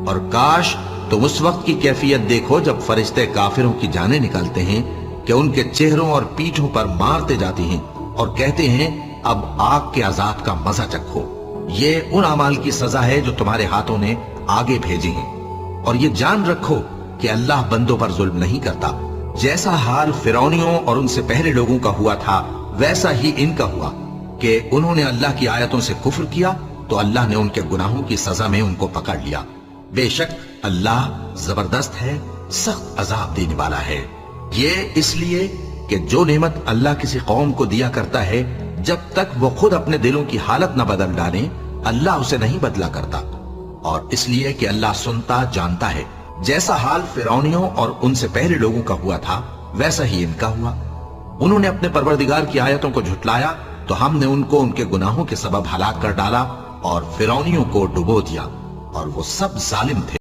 اور کاش تم اس وقت کی کیفیت دیکھو جب فرشتے کافروں کی جانیں نکالتے ہیں کہ ان کے چہروں اور پیٹھوں پر مارتے جاتے ہیں اور کہتے ہیں اب آگ کے عذاب کا مزہ چکھو۔ یہ ان اعمال کی سزا ہے جو تمہارے ہاتھوں نے آگے بھیجے ہیں، اور یہ جان رکھو کہ اللہ بندوں پر ظلم نہیں کرتا۔ جیسا حال فرعونیوں اور ان سے پہلے لوگوں کا ہوا تھا ویسا ہی ان کا ہوا کہ انہوں نے اللہ کی آیتوں سے کفر کیا تو اللہ نے ان کے گناہوں کی سزا میں ان کو پکڑ لیا۔ بے شک اللہ زبردست ہے، سخت عذاب دینے والا ہے۔ یہ اس لیے کہ جو نعمت اللہ کسی قوم کو دیا کرتا ہے جب تک وہ خود اپنے دلوں کی حالت نہ بدل ڈالیں اللہ اسے نہیں بدلا کرتا، اور اس لیے کہ اللہ سنتا جانتا ہے۔ جیسا حال فرعونیوں اور ان سے پہلے لوگوں کا ہوا تھا ویسا ہی ان کا ہوا۔ انہوں نے اپنے پروردگار کی آیتوں کو جھٹلایا تو ہم نے ان کو ان کے گناہوں کے سبب ہلاک کر ڈالا اور فرعونیوں کو ڈبو دیا، اور وہ سب ظالم تھے۔